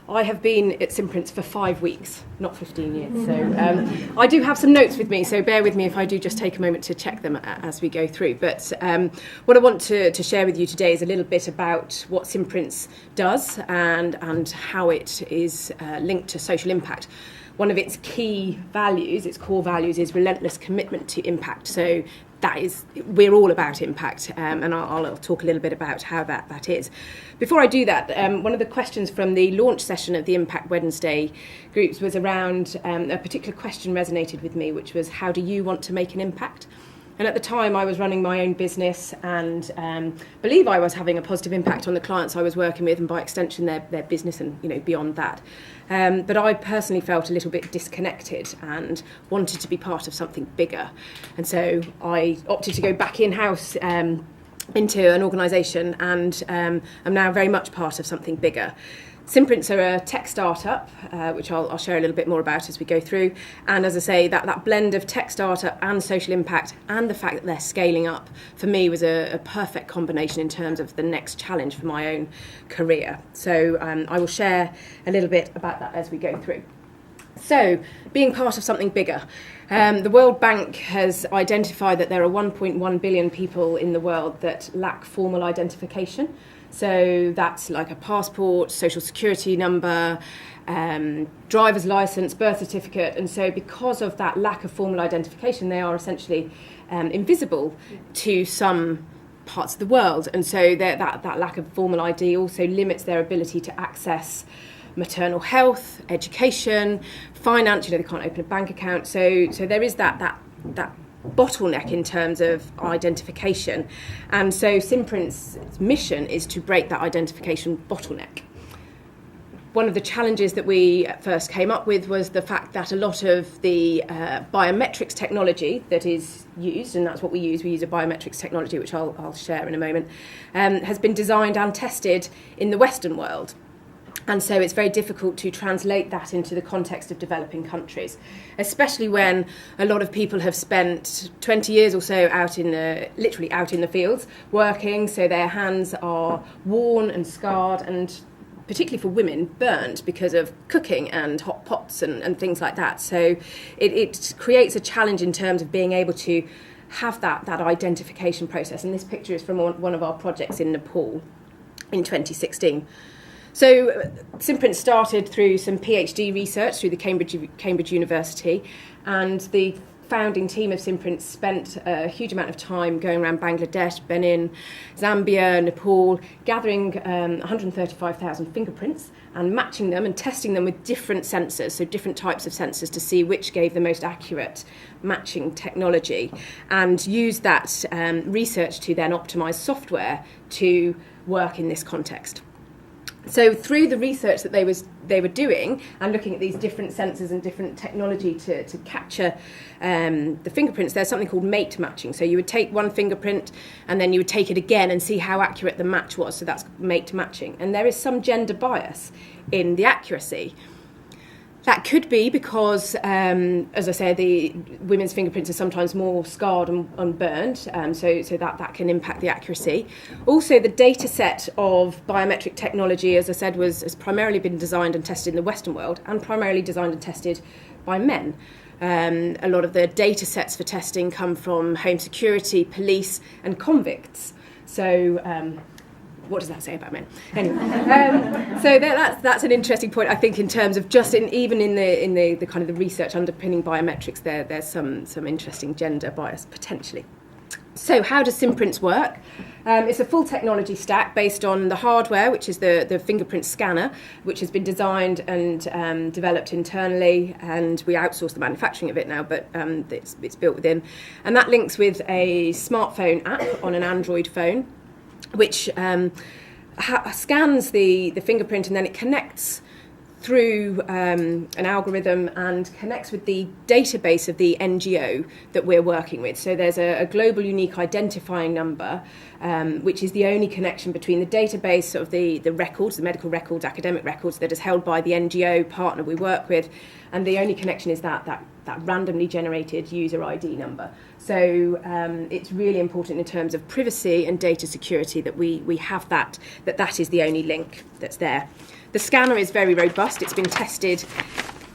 I have been at Simprints for 5 weeks, not 15 years. So I do have some notes with me, so bear with me if I do just take a moment to check them as we go through. But what I want to share with you today is a little bit about what Simprints does and how it is linked to social impact. One of its key values, its core values, is relentless commitment to impact. So we're all about impact, and I'll talk a little bit about how that is. Before I do that, one of the questions from the launch session of the Impact Wednesday groups was around a particular question resonated with me, which was, how do you want to make an impact? And at the time, I was running my own business and believe I was having a positive impact on the clients I was working with, and by extension, their business and beyond that. But I personally felt a little bit disconnected and wanted to be part of something bigger. And so I opted to go back in-house into an organisation and am now very much part of something bigger. Simprints are a tech startup, which I'll share a little bit more about as we go through. And as I say, that blend of tech startup and social impact and the fact that they're scaling up, for me, was a perfect combination in terms of the next challenge for my own career. So I will share a little bit about that as we go through. So, being part of something bigger. The World Bank has identified that there are 1.1 billion people in the world that lack formal identification. So that's like a passport, social security number, driver's license, birth certificate. And so because of that lack of formal identification, they are essentially invisible to some parts of the world. And so that lack of formal ID also limits their ability to access maternal health, education, finance. They can't open a bank account. So there is that bottleneck in terms of identification, and so Simprints' mission is to break that identification bottleneck. One of the challenges that we first came up with was the fact that a lot of the biometrics technology that is used, and that's what we use a biometrics technology, which I'll share in a moment, has been designed and tested in the Western world. And so it's very difficult to translate that into the context of developing countries, especially when a lot of people have spent 20 years or so literally out in the fields working, so their hands are worn and scarred, and particularly for women, burnt because of cooking and hot pots and things like that. So it creates a challenge in terms of being able to have that identification process. And this picture is from one of our projects in Nepal in 2016. So Simprints started through some PhD research through the Cambridge University, and the founding team of Simprints spent a huge amount of time going around Bangladesh, Benin, Zambia, Nepal, gathering 135,000 fingerprints and matching them and testing them with different sensors, so different types of sensors, to see which gave the most accurate matching technology, and used that research to then optimise software to work in this context. So through the research that they were doing and looking at these different sensors and different technology to capture the fingerprints, there's something called mate matching. So you would take one fingerprint and then you would take it again and see how accurate the match was. So that's mate matching. And there is some gender bias in the accuracy. That could be because, as I say, the women's fingerprints are sometimes more scarred and burned, so that can impact the accuracy. Also, the data set of biometric technology, as I said, has primarily been designed and tested in the Western world, and primarily designed and tested by men. A lot of the data sets for testing come from home security, police, and convicts. So what does that say about men? Anyway, so that's an interesting point, I think, in terms of just even in the kind of the research underpinning biometrics, there's some interesting gender bias potentially. So how does Simprints work? It's a full technology stack based on the hardware, which is the fingerprint scanner, which has been designed and developed internally, and we outsource the manufacturing of it now, but it's built within. And that links with a smartphone app on an Android phone, which scans the fingerprint, and then it connects through an algorithm and connects with the database of the NGO that we're working with. So there's a global unique identifying number, which is the only connection between the database of the records, the medical records, academic records, that is held by the NGO partner we work with, and the only connection is that randomly generated user ID number. So it's really important in terms of privacy and data security that we have that is the only link that's there. The scanner is very robust. It's been tested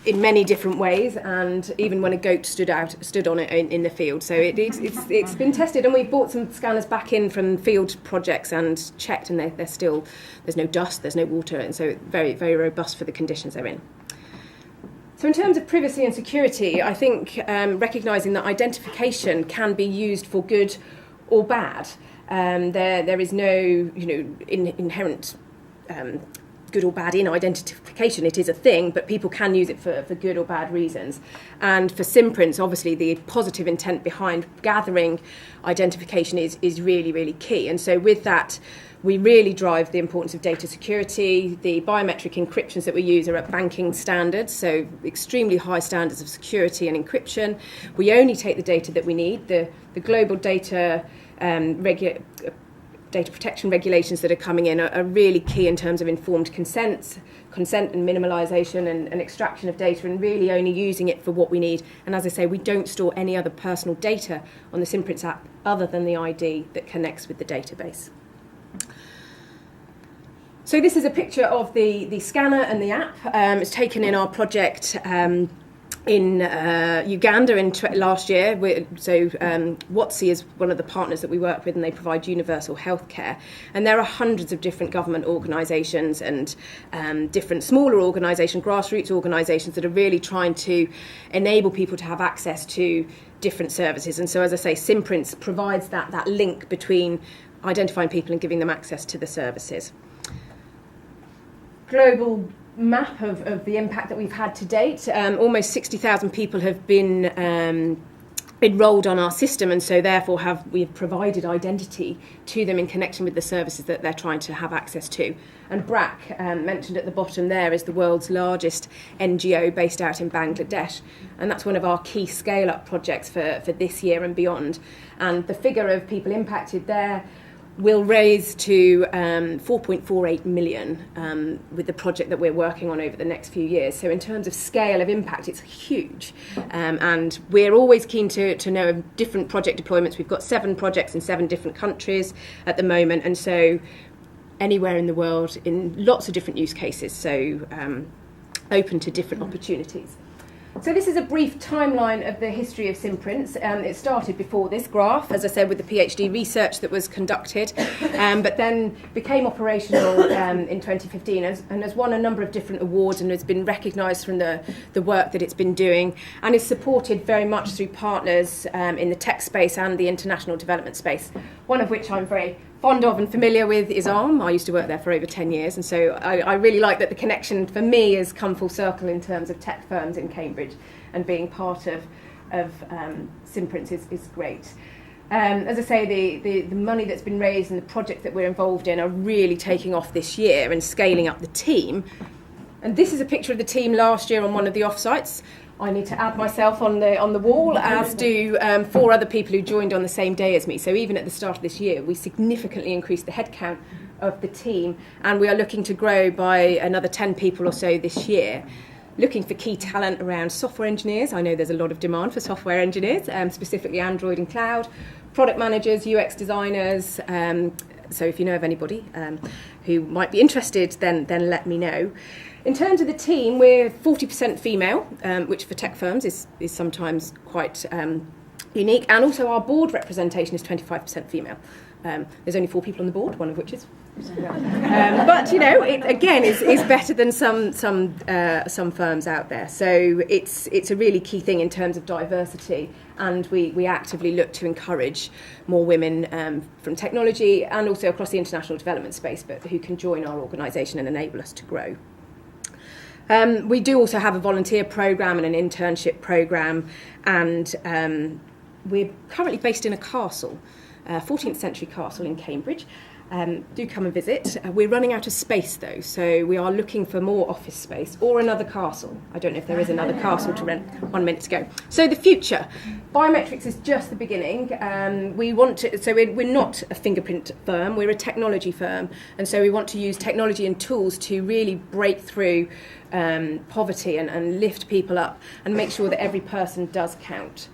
in many different ways, and even when a goat stood on it in the field. So it's been tested, and we've brought some scanners back in from field projects and checked, and they're still, there's no dust, there's no water, and so very, very robust for the conditions they're in. So in terms of privacy and security, I think recognising that identification can be used for good or bad. There is no inherent good or bad in identification. It is a thing, but people can use it for good or bad reasons. And for Simprints, obviously the positive intent behind gathering identification is really, really key. And so with that, we really drive the importance of data security. The biometric encryptions that we use are at banking standards, so extremely high standards of security and encryption. We only take the data that we need. The global data protection regulations that are coming in are really key in terms of informed consent and minimalisation and extraction of data, and really only using it for what we need. And as I say, we don't store any other personal data on the Simprints app other than the ID that connects with the database. So this is a picture of the scanner and the app. It's taken in our project in Uganda last year. WOTC is one of the partners that we work with, and they provide universal healthcare. And there are hundreds of different government organisations and different smaller organisations, grassroots organisations that are really trying to enable people to have access to different services. And so, as I say, Simprints provides that link between identifying people and giving them access to the services. Global map of the impact that we've had to date. Almost 60,000 people have been enrolled on our system, and so therefore we've provided identity to them in connection with the services that they're trying to have access to. And BRAC, mentioned at the bottom there, is the world's largest NGO based out in Bangladesh, and that's one of our key scale-up projects for this year and beyond. And the figure of people impacted there will raise to 4.48 million with the project that we're working on over the next few years. So in terms of scale of impact, it's huge. And we're always keen to know of different project deployments. We've got 7 projects in 7 different countries at the moment, and so anywhere in the world in lots of different use cases, so open to different opportunities. So this is a brief timeline of the history of Simprints. It started before this graph, as I said, with the PhD research that was conducted, but then became operational in 2015 and has won a number of different awards and has been recognised from the work that it's been doing, and is supported very much through partners in the tech space and the international development space, one of which I'm very fond of and familiar with is Arm. I used to work there for over 10 years, and so I really like that the connection for me has come full circle in terms of tech firms in Cambridge, and being part of Simprints is great. As I say, the money that's been raised and the projects that we're involved in are really taking off this year and scaling up the team. And this is a picture of the team last year on one of the offsites. I need to add myself on the wall, as do 4 other people who joined on the same day as me. So even at the start of this year, we significantly increased the headcount of the team, and we are looking to grow by another 10 people or so this year. Looking for key talent around software engineers. I know there's a lot of demand for software engineers, specifically Android and cloud, product managers, UX designers. So if you know of anybody who might be interested, then let me know. In terms of the team, we're 40% female, which for tech firms is sometimes quite unique. And also our board representation is 25% female. There's only 4 people on the board, one of which is. But it again is better than some firms out there. So it's a really key thing in terms of diversity, and we actively look to encourage more women from technology and also across the international development space, but who can join our organisation and enable us to grow. We do also have a volunteer programme and an internship programme, and we're currently based in a castle, 14th century castle in Cambridge. Do come and visit. We're running out of space though, so we are looking for more office space or another castle. I don't know if there is another castle to rent. 1 minute to go. So the future. Biometrics is just the beginning. We're not a fingerprint firm, we're a technology firm, and so we want to use technology and tools to really break through poverty and lift people up and make sure that every person does count.